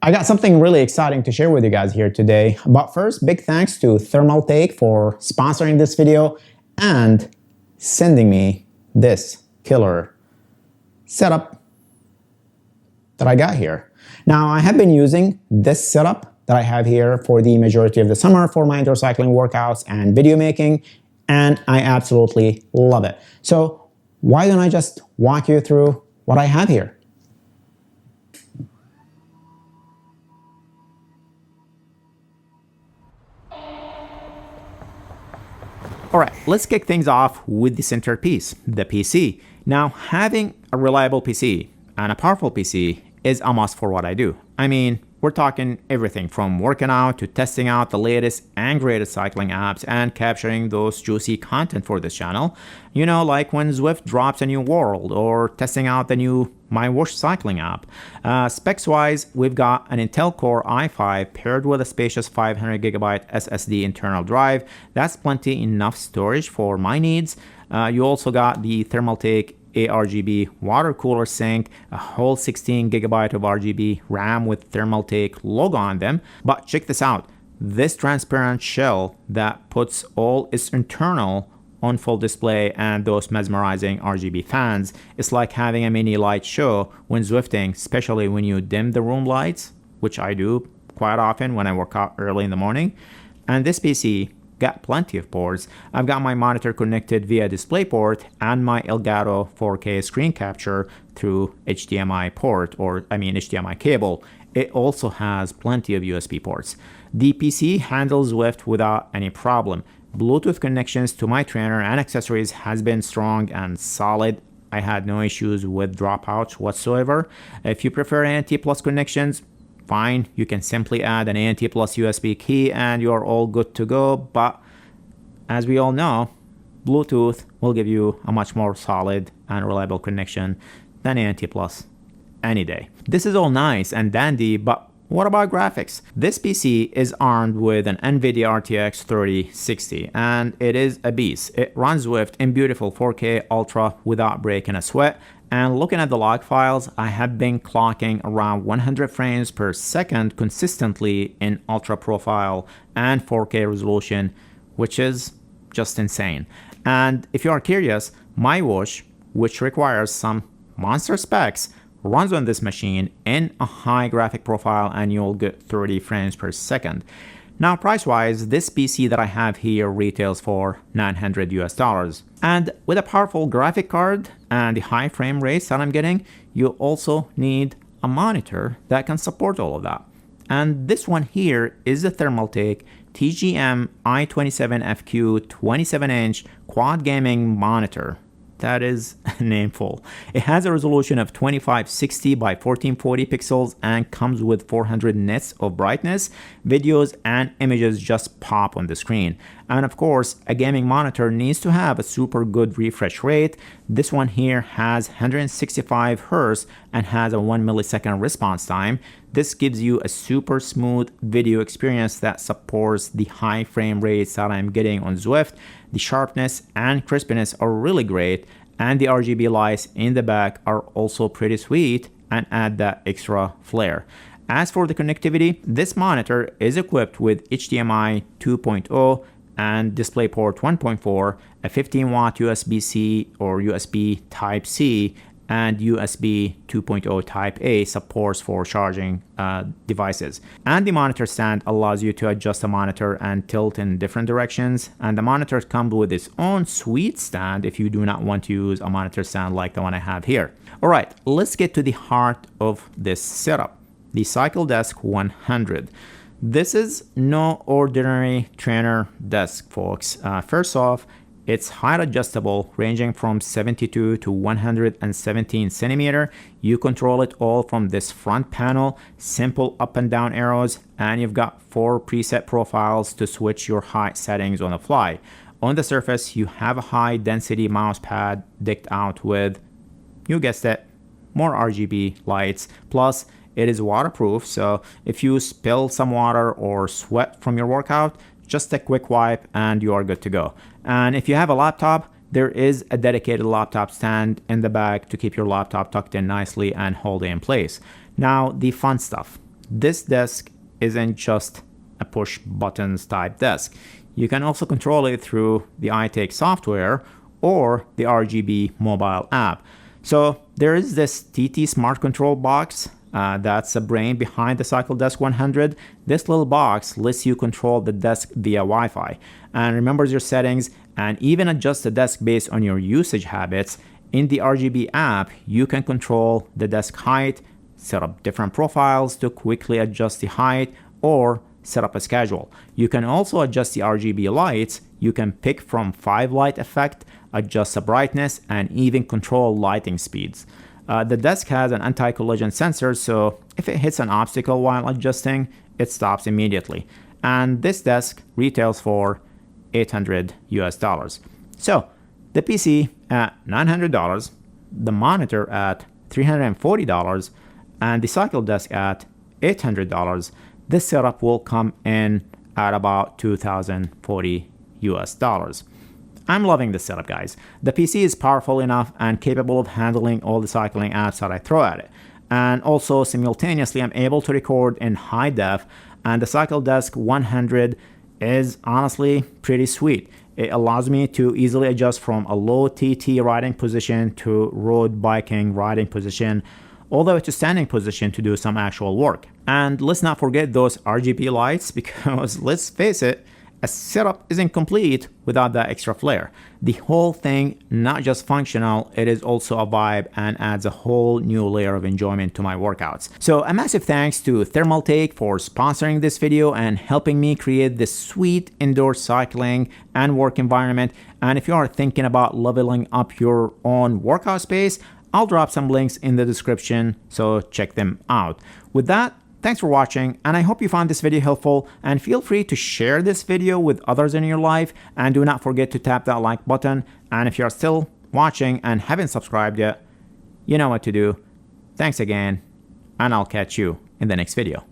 I got something really exciting to share with you guys here today. But first, big thanks to Thermaltake for sponsoring this video and sending me this killer setup that I got here. Now, I have been using this setup that I have here for the majority of the summer for my indoor cycling workouts and video making, and I absolutely love it. So why don't I just walk you through what I have here? Alright, let's kick things off with the centerpiece, the PC. Now, having a reliable PC and a powerful PC is a must for what I do. I mean, we're talking everything from working out to testing out the latest and greatest cycling apps and capturing those juicy content for this channel. You know, like when Zwift drops a new world or testing out the new My Whoosh cycling app. Specs-wise, we've got an Intel Core i5 paired with a spacious 500GB SSD internal drive. That's plenty enough storage for my needs. You also got the Thermaltake ARGB water cooler sink, a whole 16GB of RGB RAM with Thermaltake logo on them. But check this out, this transparent shell that puts all its internal on full display and those mesmerizing RGB fans. It's like having a mini light show when Zwifting, especially when you dim the room lights, which I do quite often when I work out early in the morning. And this PC got plenty of ports. I've got my monitor connected via DisplayPort and my Elgato 4K screen capture through HDMI port, or HDMI cable. It also has plenty of USB ports. The PC handles Zwift without any problem. Bluetooth connections to my trainer and accessories has been strong and solid. I had no issues with dropouts whatsoever. If you prefer ANT Plus connections, fine, you can simply add an ANT Plus USB key and you're all good to go. But as we all know, Bluetooth will give you a much more solid and reliable connection than ANT Plus any day. This is all nice and dandy, but what about graphics? This PC is armed with an NVIDIA RTX 3060 and it is a beast. It runs Zwift in beautiful 4K Ultra without breaking a sweat. And looking at the log files, I have been clocking around 100 frames per second consistently in ultra profile and 4K resolution, which is just insane. And if you are curious, my Whoosh, which requires some monster specs, runs on this machine in a high graphic profile and you'll get 30 frames per second. Now, price-wise, this PC that I have here retails for $900 US. And with a powerful graphic card and the high frame rates that I'm getting, you also need a monitor that can support all of that. And this one here is the Thermaltake TGM i27FQ 27-inch quad gaming monitor. That is a nameful. It has a resolution of 2560 by 1440 pixels and comes with 400 nits of brightness. Videos and images just pop on the screen. And of course, a gaming monitor needs to have a super good refresh rate. This one here has 165 Hz and has a 1 millisecond response time. This gives you a super smooth video experience that supports the high frame rates that I'm getting on Zwift. The sharpness and crispness are really great, and the RGB lights in the back are also pretty sweet and add that extra flair. As for the connectivity, this monitor is equipped with HDMI 2.0 and DisplayPort 1.4, a 15-watt USB-C or USB Type-C, and USB 2.0 Type A supports for charging devices. And the monitor stand allows you to adjust the monitor and tilt in different directions. And the monitor comes with its own sweet stand if you do not want to use a monitor stand like the one I have here. All right, let's get to the heart of this setup, the CYCLEDESK 100. This is no ordinary trainer desk, folks. First off, it's height adjustable, ranging from 72 to 117 centimeter. You control it all from this front panel, simple up and down arrows, and you've got 4 preset profiles to switch your height settings on the fly. On the surface, you have a high density mouse pad decked out with, you guessed it, more RGB lights. Plus, it is waterproof, so if you spill some water or sweat from your workout, just a quick wipe and you are good to go. And if you have a laptop, there is a dedicated laptop stand in the back to keep your laptop tucked in nicely and hold it in place. Now, the fun stuff. this desk isn't just a push buttons type desk. You can also control it through the iTake software or the RGB mobile app. So there is this TT Smart Control box. That's the brain behind the CyCLEDESK 100. This little box lets you control the desk via Wi-Fi and remembers your settings and even adjust the desk based on your usage habits. In the RGB app, you can control the desk height, set up different profiles to quickly adjust the height, or set up a schedule. You can also adjust the RGB lights. You can pick from 5 light effect, adjust the brightness, and even control lighting speeds. The desk has an anti-collision sensor, so if it hits an obstacle while adjusting, it stops immediately. And this desk retails for $800 US. So the PC at $900, the monitor at $340, and the CyCLEDESK at $800. This setup will come in at about $2,040 US. I'm loving this setup, guys. The PC is powerful enough and capable of handling all the cycling apps that I throw at it. And also simultaneously, I'm able to record in high def, and the CyCLEDESK 100 is honestly pretty sweet. It allows me to easily adjust from a low TT riding position to road biking riding position, all the way to standing position to do some actual work. And let's not forget those RGB lights, because let's face it, a setup isn't complete without that extra flair. The whole thing, not just functional, it is also a vibe and adds a whole new layer of enjoyment to my workouts. So a massive thanks to Thermaltake for sponsoring this video and helping me create this sweet indoor cycling and work environment. And if you are thinking about leveling up your own workout space, I'll drop some links in the description, so check them out. With that, thanks for watching, and I hope you found this video helpful, and feel free to share this video with others in your life, and do not forget to tap that like button. And if you're still watching and haven't subscribed yet, you know what to do. Thanks again, and I'll catch you in the next video.